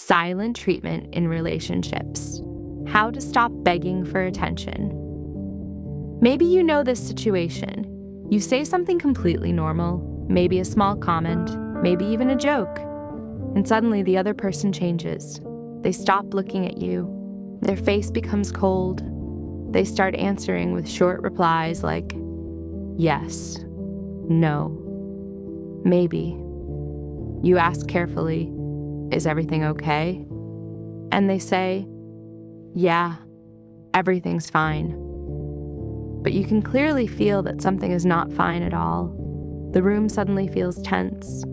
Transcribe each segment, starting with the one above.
Silent treatment in relationships. How to stop begging for attention. Maybe you know this situation. You say something completely normal, maybe a small comment, maybe even a joke, and suddenly the other person changes. They stop looking at you. Their face becomes cold. They start answering with short replies like, yes, no, maybe. You ask carefully, is everything okay? And they say, yeah, everything's fine. But you can clearly feel that something is not fine at all. The room suddenly feels tense.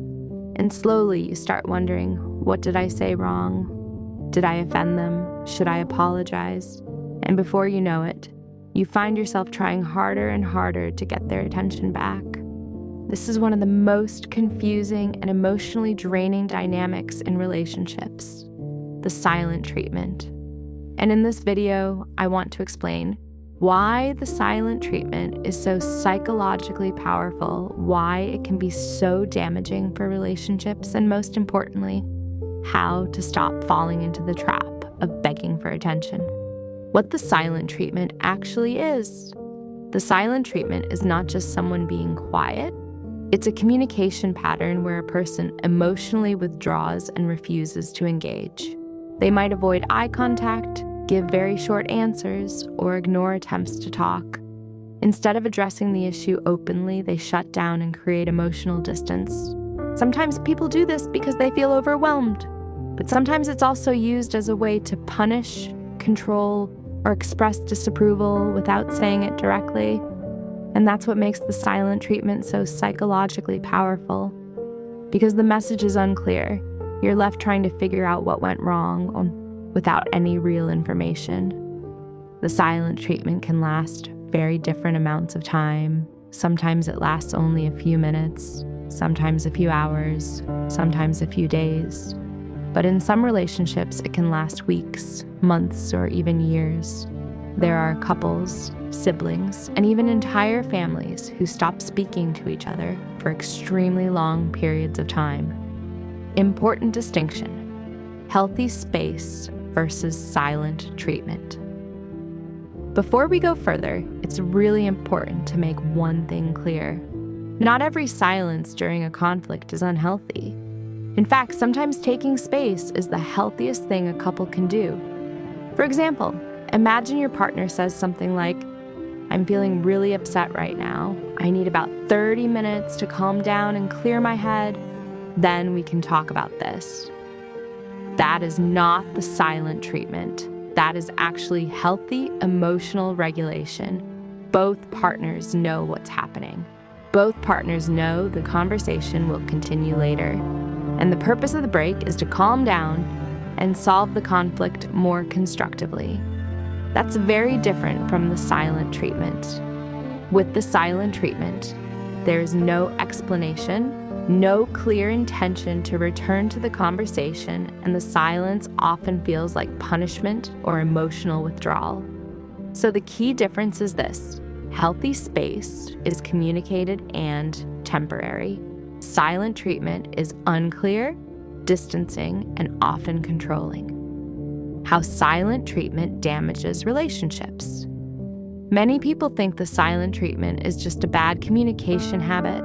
And slowly you start wondering, what did I say wrong? Did I offend them? Should I apologize? And before you know it, you find yourself trying harder and harder to get their attention back. This is one of the most confusing and emotionally draining dynamics in relationships, the silent treatment. And in this video, I want to explain why the silent treatment is so psychologically powerful, why it can be so damaging for relationships, and most importantly, how to stop falling into the trap of begging for attention. What the silent treatment actually is. The silent treatment is not just someone being quiet. It's a communication pattern where a person emotionally withdraws and refuses to engage. They might avoid eye contact, give very short answers, or ignore attempts to talk. Instead of addressing the issue openly, they shut down and create emotional distance. Sometimes people do this because they feel overwhelmed, but sometimes it's also used as a way to punish, control, or express disapproval without saying it directly. And that's what makes the silent treatment so psychologically powerful. Because the message is unclear, you're left trying to figure out what went wrong without any real information. The silent treatment can last very different amounts of time. Sometimes it lasts only a few minutes, sometimes a few hours, sometimes a few days. But in some relationships, it can last weeks, months, or even years. There are couples, siblings, and even entire families who stop speaking to each other for extremely long periods of time. Important distinction: healthy space versus silent treatment. Before we go further, it's really important to make one thing clear. Not every silence during a conflict is unhealthy. In fact, sometimes taking space is the healthiest thing a couple can do. For example, imagine your partner says something like, I'm feeling really upset right now. I need about 30 minutes to calm down and clear my head. Then we can talk about this. That is not the silent treatment. That is actually healthy emotional regulation. Both partners know what's happening. Both partners know the conversation will continue later. And the purpose of the break is to calm down and solve the conflict more constructively. That's very different from the silent treatment. With the silent treatment, there is no explanation, no clear intention to return to the conversation, and the silence often feels like punishment or emotional withdrawal. So the key difference is this: healthy space is communicated and temporary. Silent treatment is unclear, distancing, and often controlling. How silent treatment damages relationships. Many people think the silent treatment is just a bad communication habit,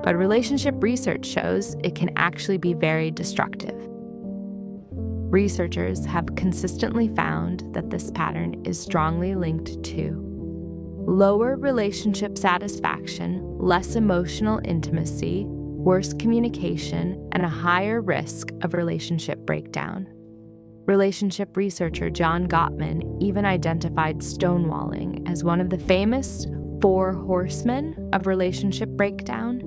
but relationship research shows it can actually be very destructive. Researchers have consistently found that this pattern is strongly linked to lower relationship satisfaction, less emotional intimacy, worse communication, and a higher risk of relationship breakdown. Relationship researcher John Gottman even identified stonewalling as one of the famous 4 horsemen of relationship breakdown,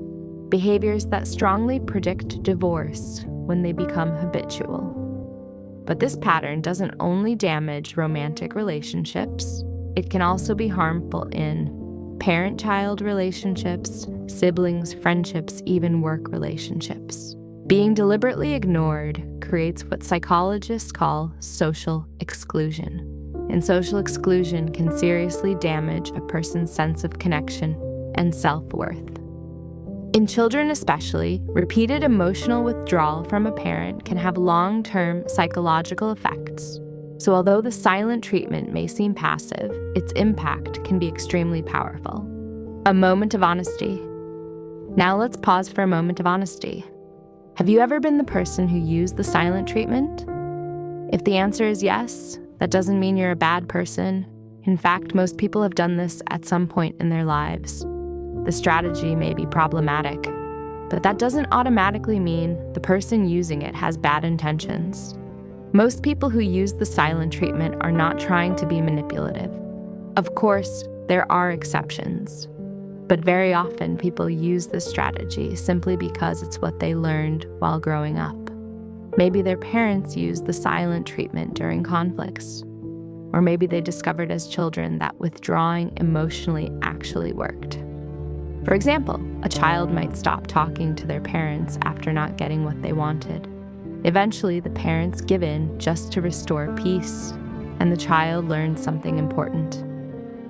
behaviors that strongly predict divorce when they become habitual. But this pattern doesn't only damage romantic relationships, it can also be harmful in parent-child relationships, siblings, friendships, even work relationships. Being deliberately ignored creates what psychologists call social exclusion. And social exclusion can seriously damage a person's sense of connection and self-worth. In children especially, repeated emotional withdrawal from a parent can have long-term psychological effects. So although the silent treatment may seem passive, its impact can be extremely powerful. A moment of honesty. Now let's pause for a moment of honesty. Have you ever been the person who used the silent treatment? If the answer is yes, that doesn't mean you're a bad person. In fact, most people have done this at some point in their lives. The strategy may be problematic, but that doesn't automatically mean the person using it has bad intentions. Most people who use the silent treatment are not trying to be manipulative. Of course, there are exceptions, but very often people use this strategy simply because it's what they learned while growing up. Maybe their parents used the silent treatment during conflicts, or maybe they discovered as children that withdrawing emotionally actually worked. For example, a child might stop talking to their parents after not getting what they wanted. Eventually, the parents give in just to restore peace, and the child learns something important.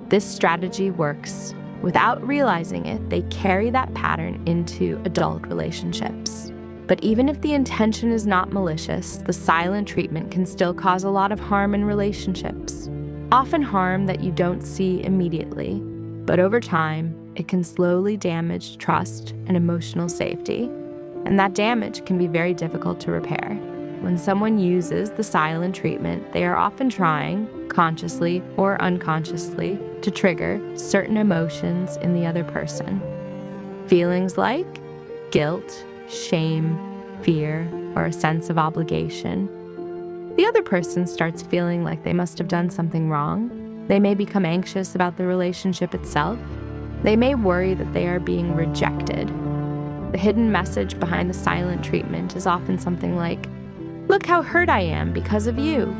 This strategy works. Without realizing it, they carry that pattern into adult relationships. But even if the intention is not malicious, the silent treatment can still cause a lot of harm in relationships. Often harm that you don't see immediately, but over time, it can slowly damage trust and emotional safety, and that damage can be very difficult to repair. When someone uses the silent treatment, they are often trying, consciously or unconsciously, to trigger certain emotions in the other person. Feelings like guilt, shame, fear, or a sense of obligation. The other person starts feeling like they must have done something wrong. They may become anxious about the relationship itself. They may worry that they are being rejected. The hidden message behind the silent treatment is often something like, "Look how hurt I am because of you."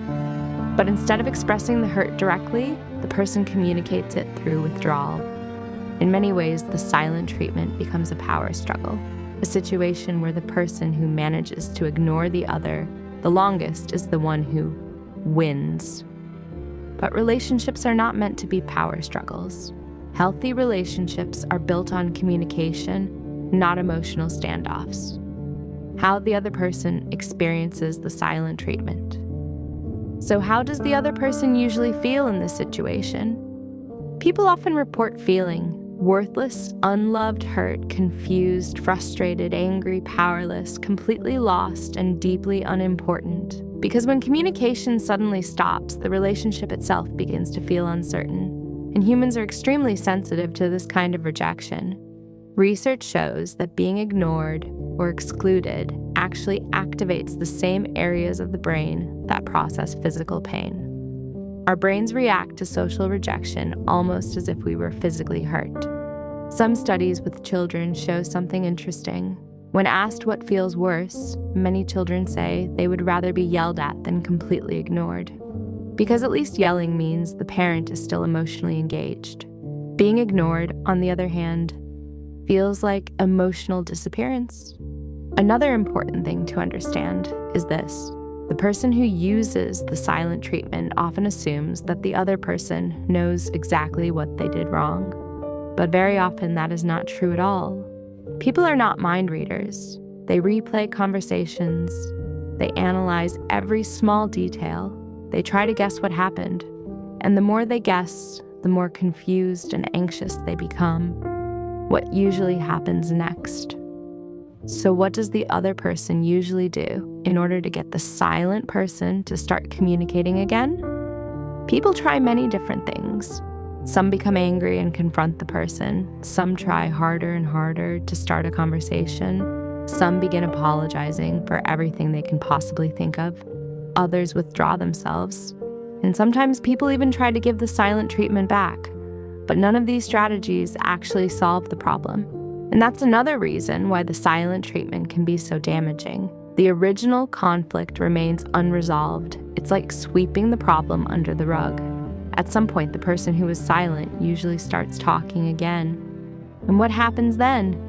But instead of expressing the hurt directly, the person communicates it through withdrawal. In many ways, the silent treatment becomes a power struggle, a situation where the person who manages to ignore the other the longest is the one who wins. But relationships are not meant to be power struggles. Healthy relationships are built on communication, not emotional standoffs. How the other person experiences the silent treatment. So how does the other person usually feel in this situation? People often report feeling worthless, unloved, hurt, confused, frustrated, angry, powerless, completely lost, and deeply unimportant. Because when communication suddenly stops, the relationship itself begins to feel uncertain. And humans are extremely sensitive to this kind of rejection. Research shows that being ignored or excluded actually activates the same areas of the brain that process physical pain. Our brains react to social rejection almost as if we were physically hurt. Some studies with children show something interesting. When asked what feels worse, many children say they would rather be yelled at than completely ignored. Because at least yelling means the parent is still emotionally engaged. Being ignored, on the other hand, feels like emotional disappearance. Another important thing to understand is this. The person who uses the silent treatment often assumes that the other person knows exactly what they did wrong. But very often that is not true at all. People are not mind readers. They replay conversations. They analyze every small detail. They try to guess what happened. And the more they guess, the more confused and anxious they become. What usually happens next? So what does the other person usually do in order to get the silent person to start communicating again? People try many different things. Some become angry and confront the person. Some try harder and harder to start a conversation. Some begin apologizing for everything they can possibly think of. Others withdraw themselves. And sometimes people even try to give the silent treatment back. But none of these strategies actually solve the problem. And that's another reason why the silent treatment can be so damaging. The original conflict remains unresolved. It's like sweeping the problem under the rug. At some point, the person who is silent usually starts talking again. And what happens then?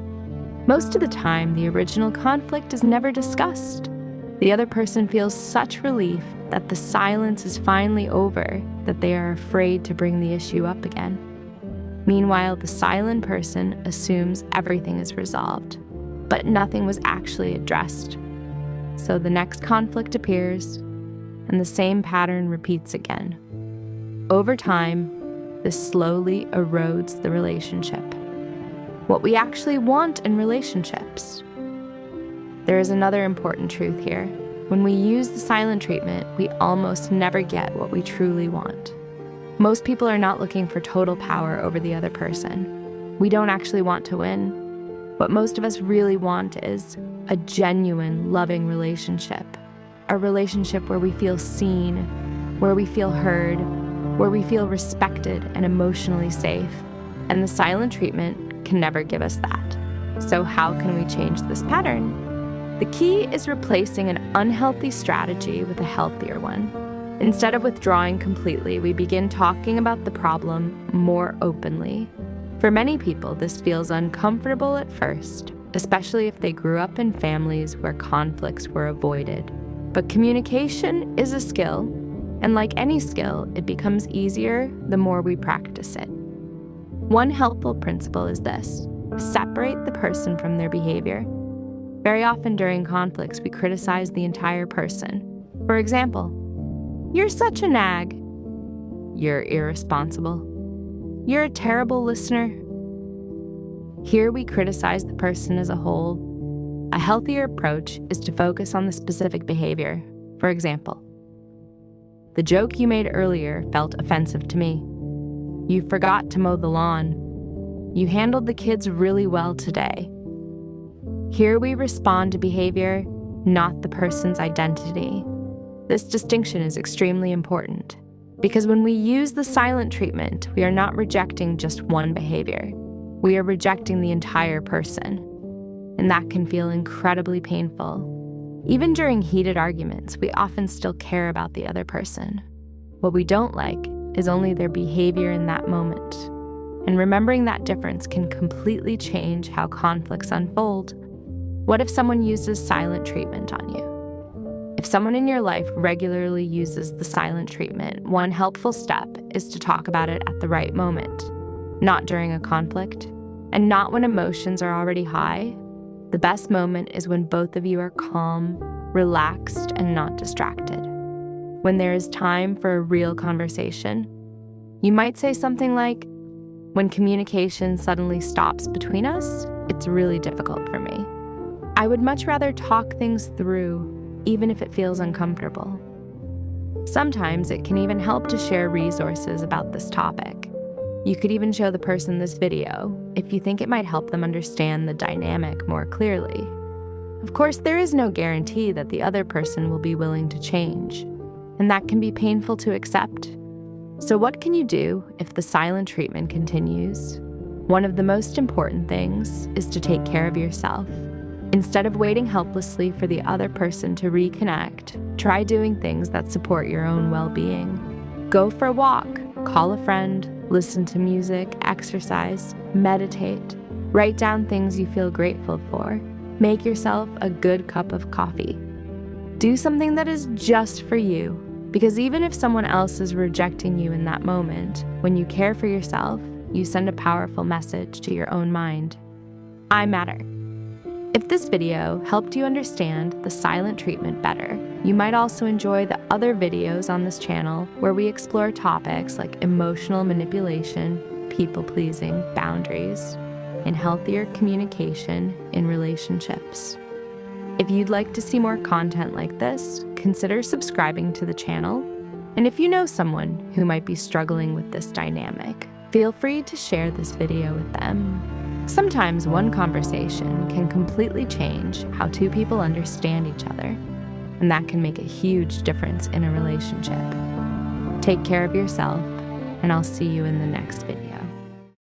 Most of the time, the original conflict is never discussed. The other person feels such relief that the silence is finally over that they are afraid to bring the issue up again. Meanwhile, the silent person assumes everything is resolved, but nothing was actually addressed. So the next conflict appears, and the same pattern repeats again. Over time, this slowly erodes the relationship. What we actually want in relationships. There is another important truth here. When we use the silent treatment, we almost never get what we truly want. Most people are not looking for total power over the other person. We don't actually want to win. What most of us really want is a genuine, loving relationship. A relationship where we feel seen, where we feel heard, where we feel respected and emotionally safe. And the silent treatment can never give us that. So how can we change this pattern? The key is replacing an unhealthy strategy with a healthier one. Instead of withdrawing completely, we begin talking about the problem more openly. For many people, this feels uncomfortable at first, especially if they grew up in families where conflicts were avoided. But communication is a skill, and like any skill, it becomes easier the more we practice it. One helpful principle is this: separate the person from their behavior. Very often during conflicts, we criticize the entire person. For example, "You're such a nag." "You're irresponsible." "You're a terrible listener." Here we criticize the person as a whole. A healthier approach is to focus on the specific behavior. For example, "The joke you made earlier felt offensive to me." "You forgot to mow the lawn." "You handled the kids really well today." Here we respond to behavior, not the person's identity. This distinction is extremely important because when we use the silent treatment, we are not rejecting just one behavior. We are rejecting the entire person, and that can feel incredibly painful. Even during heated arguments, we often still care about the other person. What we don't like is only their behavior in that moment. And remembering that difference can completely change how conflicts unfold. What if someone uses silent treatment on you? If someone in your life regularly uses the silent treatment, one helpful step is to talk about it at the right moment, not during a conflict, and not when emotions are already high. The best moment is when both of you are calm, relaxed, and not distracted. When there is time for a real conversation. You might say something like, "When communication suddenly stops between us, it's really difficult for me. I would much rather talk things through, even if it feels uncomfortable." Sometimes it can even help to share resources about this topic. You could even show the person this video if you think it might help them understand the dynamic more clearly. Of course, there is no guarantee that the other person will be willing to change, and that can be painful to accept. So what can you do if the silent treatment continues? One of the most important things is to take care of yourself. Instead of waiting helplessly for the other person to reconnect, try doing things that support your own well-being. Go for a walk, call a friend, listen to music, exercise, meditate. Write down things you feel grateful for. Make yourself a good cup of coffee. Do something that is just for you, because even if someone else is rejecting you in that moment, when you care for yourself, you send a powerful message to your own mind. I matter. If this video helped you understand the silent treatment better, you might also enjoy the other videos on this channel where we explore topics like emotional manipulation, people-pleasing, boundaries, and healthier communication in relationships. If you'd like to see more content like this, consider subscribing to the channel. And if you know someone who might be struggling with this dynamic, feel free to share this video with them. Sometimes one conversation can completely change how two people understand each other, and that can make a huge difference in a relationship. Take care of yourself, and I'll see you in the next video.